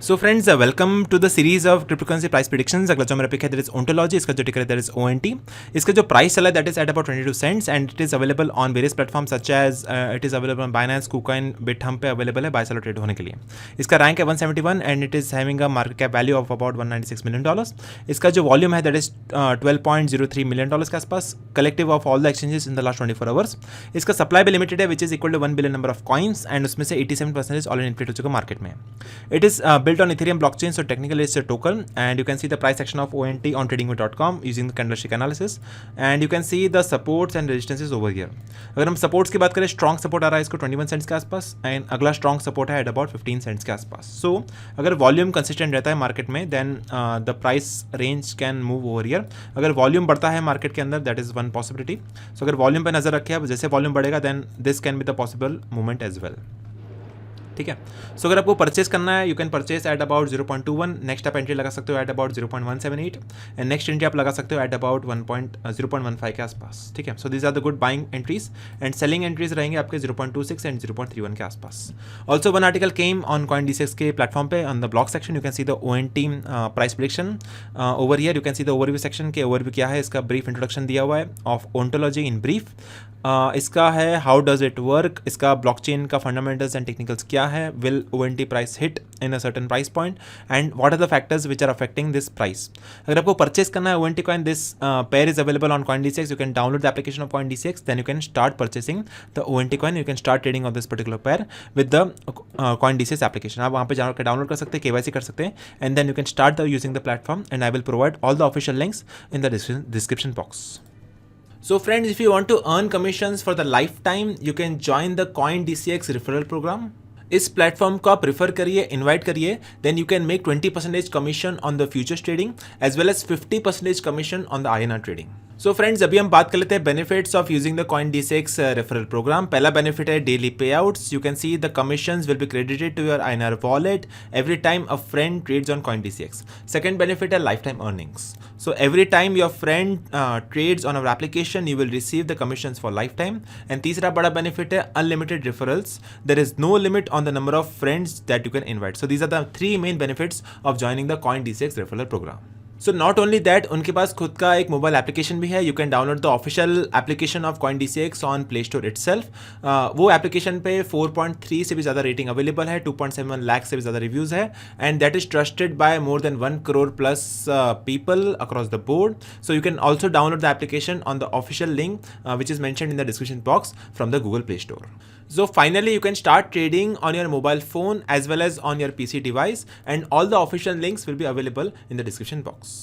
So friends, welcome to the series of cryptocurrency price predictions. अगला जो मेरा pick है दैट इज ओंटोलॉजी, इसका जो टिकर है दैट इज ONT। इसका जो प्राइस चला है that is at about 22 cents and it is available on various platform such as it is available on Binance, KuCoin, Bithumb पे अवेलेबल है बाय सेल ट्रेड होने के लिए। इसका रैंक है 171 and it is having a market cap value of about $196 million. इसका जो volume है दैट इज $12.03 मिलियन के आसपास, collective of all the exchanges in the last 24 hours. इसका सप्लाई भी लिमिटेड है which is equal to 1 billion number of coins and उसमें से 87% ऑलरेडी इन्फ्लेट हो चुका मार्केट में। It is built on Ethereum blockchain, so technically it's a token, and you can see the price action of ONT on tradingview.com using the candlestick analysis, and you can see the supports and resistances over here. अगर हम supports की बात करें, strong support आ रहा है इसको 21 cents के आसपास एंड अगला स्ट्रॉन्ग सपोर्ट है एट अबाउट 15 सेंट्स के आसपास। सो अगर वॉल्यूम कंसिस्टेंट रहता है मार्केट में then the price range can move over here. अगर वॉल्यूम बढ़ता है मार्केट के अंदर that is one possibility. So अगर वॉल्यूम पर नजर रखें, अब जैसे वॉल्यूम बढ़ेगा then this can be the possible movement as well. ठीक है। सो अगर आपको परचेस करना है, you can purchase at about 0.21। Next आप एंट्री लगा सकते हो at about 0.178 and next entry आप लगा सकते हो एट अबाउट 0.15 के आसपास। ठीक है। So these are the good buying entries and selling entries रहेंगे आपके 0.26 एंड 0.31 के आसपास। Also one article came on CoinDCX के प्लेटफॉर्म पे on the blog section. You can see the ONT price prediction over here. You can see the overview section के overview क्या है, इसका ब्रीफ इंट्रोडक्शन दिया हुआ है ऑफ ओंटोलॉजी इन ब्रीफ। इसका है हाउ डज इट वर्क, इसका ब्लॉकचेन का फंडामेंटल्स एंड टेक्निकल्स क्या है, will ONT price hit in a certain price point and what are the factors which are affecting this price. अगर आपको purchase करना है ONT coin, this pair is available on CoinDCX। You can download the application of CoinDCX, then you can start purchasing the ONT coin. You can start trading on this particular pair with the CoinDCX application. आप वहाँ पे जाकर download कर सकते हैं, KYC कर सकते हैं and then you can start the using the platform and I will provide all the official links in the description box. So friends, if you want to earn commissions for the lifetime, you can join the CoinDCX referral program. इस platform को आप prefer करिए, invite करिए, then you can make 20% commission on the futures trading as well as 50% commission on the INR trading. So friends, अभी हम बात कर लेते हैं benefits of using the CoinDCX referral program. पहला बेनिफिट है daily payouts. You can see the commissions will be credited to your INR wallet every time a friend trades on CoinDCX। Second benefit है life time earnings. So every time your friend trades on our application, you will receive the commissions for lifetime. And तीसरा बड़ा benefit है unlimited referrals. There is no limit on the number of friends that you can invite. So these are the three main benefits of joining the CoinDCX referral program. So not only that, उनके पास खुद का एक mobile application भी है। You can download the official application of CoinDCX on play store itself. वो application पे 4.3 से भी ज़्यादा रेटिंग अवेलेबल है, 2.7 लाख से भी ज़्यादा रिव्यूज़ है and that is trusted bye more than 1 crore plus people across the board. So you can also download the application on the official link which is mentioned in the description box from the Google Play Store. So finally, you can start trading on your mobile phone as well as on your PC device, and all the official links will be available in the description box.